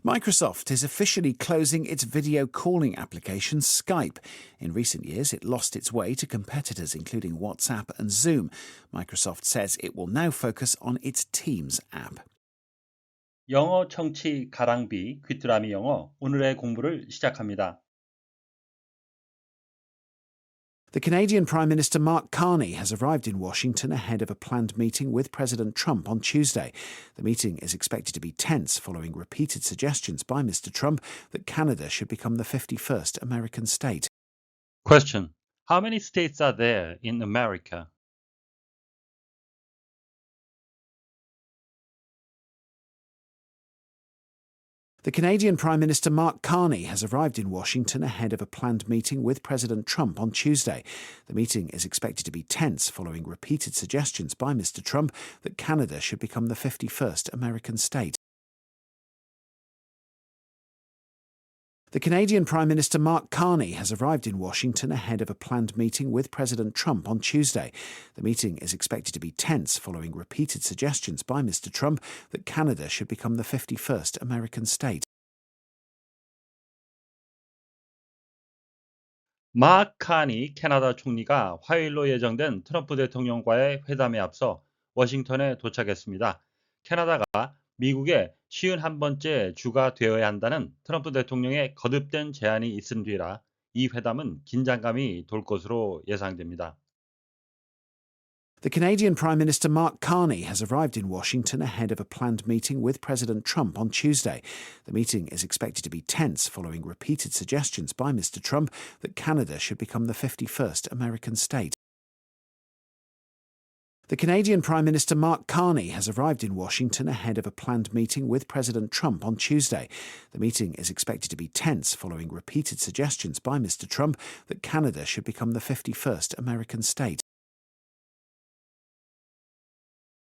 Microsoft is officially closing its video calling application Skype. In recent years, it lost its way to competitors including WhatsApp and Zoom. Microsoft says it will now focus on its Teams app. 영어 청취 가랑비 귀뚜라미 영어 오늘의 공부를 시작합니다. The Canadian Prime Minister Mark Carney has arrived in Washington ahead of a planned meeting with President Trump on Tuesday. The meeting is expected to be tense following repeated suggestions by Mr. Trump that Canada should become the 51st American state. Question. How many states are there in America? The Canadian Prime Minister Mark Carney has arrived in Washington ahead of a planned meeting with President Trump on Tuesday. The meeting is expected to be tense following repeated suggestions by Mr. Trump that Canada should become the 51st American state. The Canadian Prime Minister Mark Carney has arrived in Washington ahead of a planned meeting with President Trump on Tuesday. The meeting is expected to be tense following repeated suggestions by Mr. Trump that Canada should become the 51st American state. 마크 카니 캐나다 총리가 화요일로 예정된 트럼프 대통령과의 회담에 앞서 워싱턴에 도착했습니다. 캐나다가 미국의 51번째 주가 되어야 한다는 트럼프 대통령의 거듭된 제안이 있은 뒤라 이 회담은 긴장감이 돌 것으로 예상됩니다. The Canadian Prime Minister Mark Carney has arrived in Washington ahead of a planned meeting with President Trump on Tuesday. The meeting is expected to be tense following repeated suggestions by Mr. Trump that Canada should become the 51st American state. The Canadian Prime Minister Mark Carney has arrived in Washington ahead of a planned meeting with President Trump on Tuesday. The meeting is expected to be tense following repeated suggestions by Mr. Trump that Canada should become the 51st American state.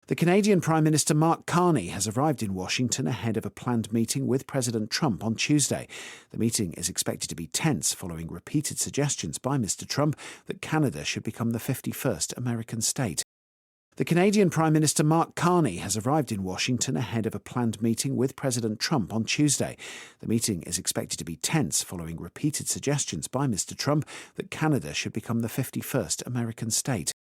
The Canadian Prime Minister Mark Carney has arrived in Washington ahead of a planned meeting with President Trump on Tuesday. The meeting is expected to be tense following repeated suggestions by Mr. Trump that Canada should become the 51st American state. The Canadian Prime Minister Mark Carney has arrived in Washington ahead of a planned meeting with President Trump on Tuesday. The meeting is expected to be tense following repeated suggestions by Mr. Trump that Canada should become the 51st American state.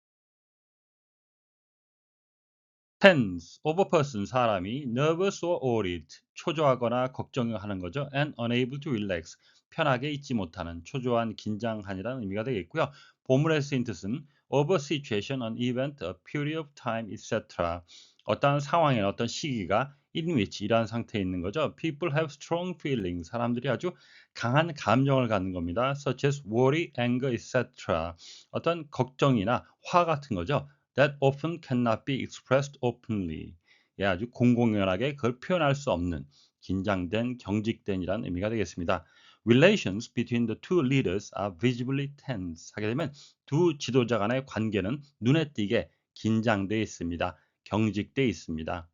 tense, over person 사람이 nervous or worried, 초조하거나 걱정하는 거죠. and unable to relax, 편하게 있지 못하는, 초조한, 긴장한이라는 의미가 되겠고요. 보물의 쓰인 뜻은 of a situation, an event, a period of time, etc. 어떤 상황이나 어떤 시기가 in which 이러한 상태에 있는 거죠. People have strong feelings. 사람들이 아주 강한 감정을 갖는 겁니다. Such as worry, anger, etc. 어떤 걱정이나 화 같은 거죠. That often cannot be expressed openly. 예, 아주 공공연하게 그걸 표현할 수 없는 긴장된, 경직된이라는 의미가 되겠습니다. Relations between the two leaders are visibly tense. 하게 되면 두 지도자 간의 관계는 눈에 띄게 긴장돼 있습니다. 경직돼 있습니다.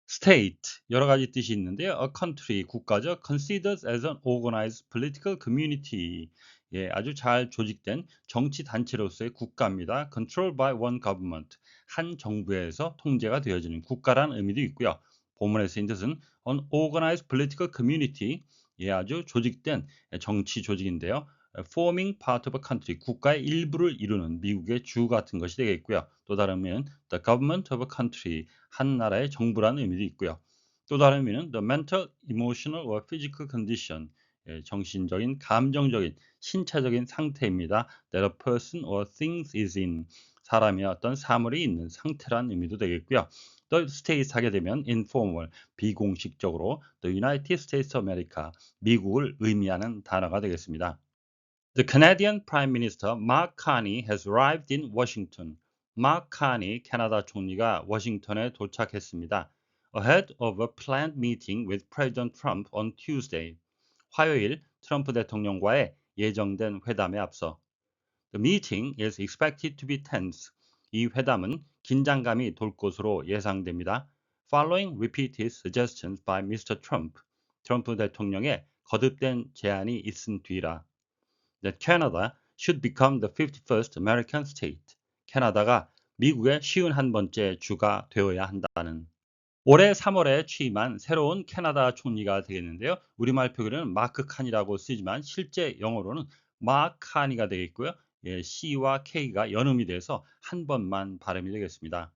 State, 여러 가지 뜻이 있는데요. A country, 국가죠. Considered as an organized political community. 예, 아주 잘 조직된 정치 단체로서의 국가입니다. Controlled by one government. 한 정부에서 통제가 되어지는 국가라는 의미도 있고요. 본문에 쓰인 뜻은 an organized political community. 예, 아주 조직된 정치 조직인데요. forming part of a country, 국가의 일부를 이루는 미국의 주 같은 것이 되겠고요. 또 다른 의미는 the government of a country, 한 나라의 정부라는 의미도 있고요. 또 다른 의미는 the mental, emotional or physical condition, 예, 정신적인, 감정적인, 신체적인 상태입니다. that a person or things is in, 사람이 어떤 사물이 있는 상태라는 의미도 되겠고요. The States 하게 되면 informal, 비공식적으로 the United States of America, 미국을 의미하는 단어가 되겠습니다. The Canadian Prime Minister Mark Carney has arrived in Washington. Mark Carney, 캐나다 총리가 워싱턴에 도착했습니다. Ahead of a planned meeting with President Trump on Tuesday. 화요일 트럼프 대통령과의 예정된 회담에 앞서. The meeting is expected to be tense. 이 회담은 긴장감이 돌 것으로 예상됩니다. Following repeated suggestions by Mr. Trump. 트럼프 대통령의 거듭된 제안이 있은 뒤라. That Canada should become the 51st American state. 캐나다가 미국의 51번째 주가 되어야 한다는. 올해 3월에 취임한 새로운 캐나다 총리가 되겠는데요. 우리말 표기로는 마크 칸이라고 쓰지만 실제 영어로는 마크 카니가 되겠고요. 예, C와 K가 연음이 돼서 한 번만 발음이 되겠습니다.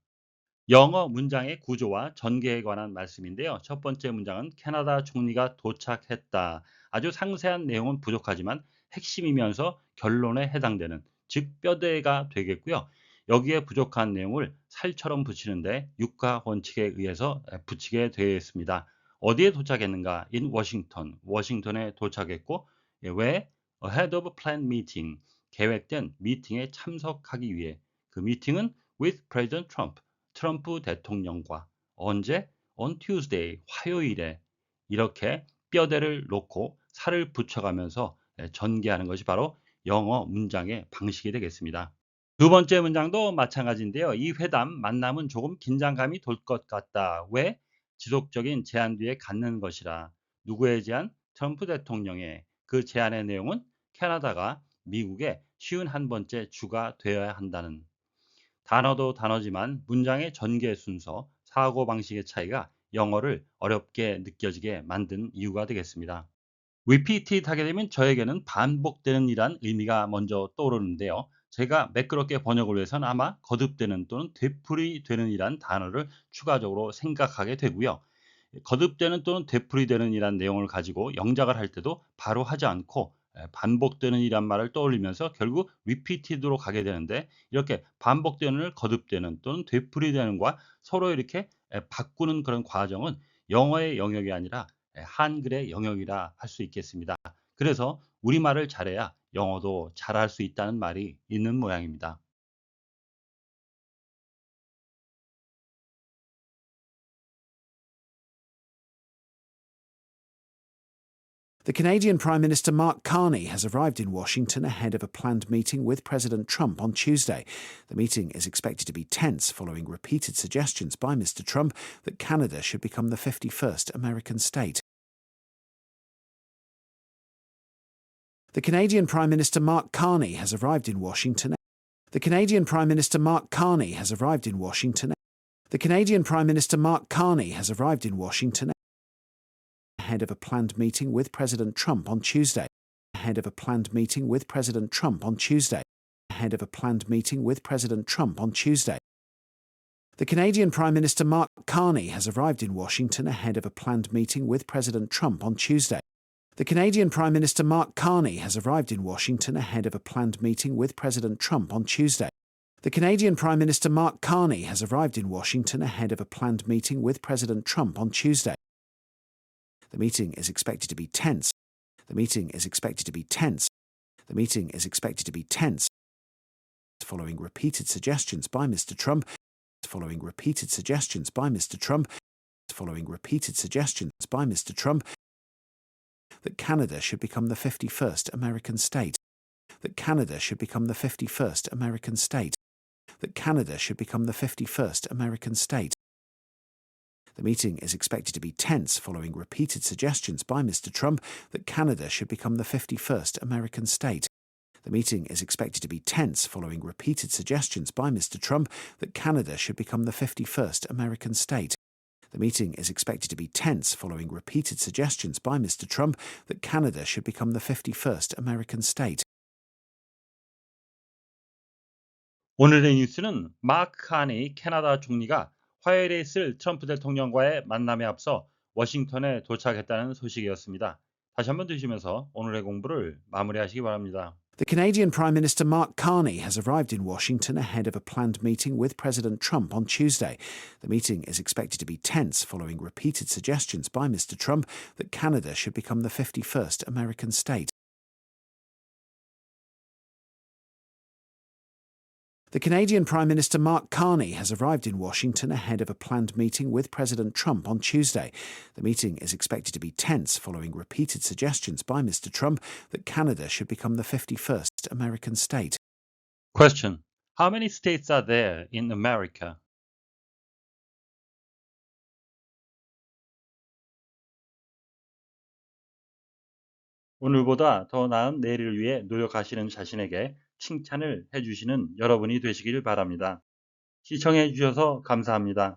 영어 문장의 구조와 전개에 관한 말씀인데요. 첫 번째 문장은 캐나다 총리가 도착했다. 아주 상세한 내용은 부족하지만 핵심이면서 결론에 해당되는, 즉 뼈대가 되겠고요. 여기에 부족한 내용을 살처럼 붙이는데 육가 원칙에 의해서 붙이게 되어 있습니다. 어디에 도착했는가? in 워싱턴, 워싱턴에 도착했고, 왜? ahead of planned meeting, 계획된 미팅에 참석하기 위해. 그 미팅은 with President Trump, 트럼프 대통령과. 언제? on Tuesday, 화요일에. 이렇게 뼈대를 놓고 살을 붙여가면서 전개하는 것이 바로 영어 문장의 방식이 되겠습니다. 두 번째 문장도 마찬가지인데요. 이 회담 만남은 조금 긴장감이 돌 것 같다. 왜? 지속적인 제안 뒤에 갖는 것이라. 누구의 제안? 트럼프 대통령의. 그 제안의 내용은 캐나다가 미국의 쉬운 한 번째 주가 되어야 한다는. 단어도 단어지만 문장의 전개 순서, 사고방식의 차이가 영어를 어렵게 느껴지게 만든 이유가 되겠습니다. repeated 하게 되면 저에게는 반복되는 이란 의미가 먼저 떠오르는데요. 제가 매끄럽게 번역을 위해서는 아마 거듭되는 또는 되풀이되는 이란 단어를 추가적으로 생각하게 되고요. 거듭되는 또는 되풀이되는 이란 내용을 가지고 영작을 할 때도 바로 하지 않고 반복되는 이란 말을 떠올리면서 결국 repeated로 가게 되는데, 이렇게 반복되는을 거듭되는 또는 되풀이되는과 서로 이렇게 바꾸는 그런 과정은 영어의 영역이 아니라 한글의 영역이라 할 수 있겠습니다. 그래서 우리말을 잘해야 영어도 잘할 수 있다는 말이 있는 모양입니다. The Canadian Prime Minister Mark Carney has arrived in Washington ahead of a planned meeting with President Trump on Tuesday. The meeting is expected to be tense following repeated suggestions by Mr. Trump that Canada should become the 51st American state. The Canadian Prime Minister Mark Carney has arrived in Washington. The Canadian Prime Minister Mark Carney has arrived in Washington. The Canadian Prime Minister Mark Carney has arrived in Washington ahead of a planned meeting with President Trump on Tuesday. Ahead of a planned meeting with President Trump on Tuesday. Ahead of a planned meeting with President Trump on Tuesday. The Canadian Prime Minister Mark Carney has arrived in Washington ahead of a planned meeting with President Trump on Tuesday. The Canadian Prime Minister Mark Carney has arrived in Washington ahead of a planned meeting with President Trump on Tuesday. The Canadian Prime Minister Mark Carney has arrived in Washington ahead of a planned meeting with President Trump on Tuesday. The meeting is expected to be tense. The meeting is expected to be tense. The meeting is expected to be tense following repeated suggestions by Mr. Trump. Following repeated suggestions by Mr. Trump. Following repeated suggestions by Mr. Trump that Canada should become the 51st American state. That Canada should become the 51st American state. That Canada should become the 51st American state. The meeting is expected to be tense following repeated suggestions by Mr. Trump that Canada should become the 51st American state. The meeting is expected to be tense following repeated suggestions by Mr. Trump that Canada should become the 51st American state. The meeting is expected to be tense following repeated suggestions by Mr. Trump that Canada should become the 51st American state. 오늘의 뉴스는 마크 카니 캐나다 총리가 화요일에 있을 트럼프 대통령과의 만남에 앞서 워싱턴에 도착했다는 소식이었습니다. 다시 한번 들으시면서 오늘의 공부를 마무리하시기 바랍니다. The Canadian Prime Minister Mark Carney has arrived in Washington ahead of a planned meeting with President Trump on Tuesday. The meeting is expected to be tense following repeated suggestions by Mr. Trump that Canada should become the 51st American state. The Canadian Prime Minister Mark Carney has arrived in Washington ahead of a planned meeting with President Trump on Tuesday. The meeting is expected to be tense following repeated suggestions by Mr. Trump that Canada should become the 51st American state. Question. How many states are there in America? 오늘보다 더 나은 내일을 위해 노력하시는 자신에게 칭찬을 해주시는 여러분이 되시길 바랍니다. 시청해 주셔서 감사합니다.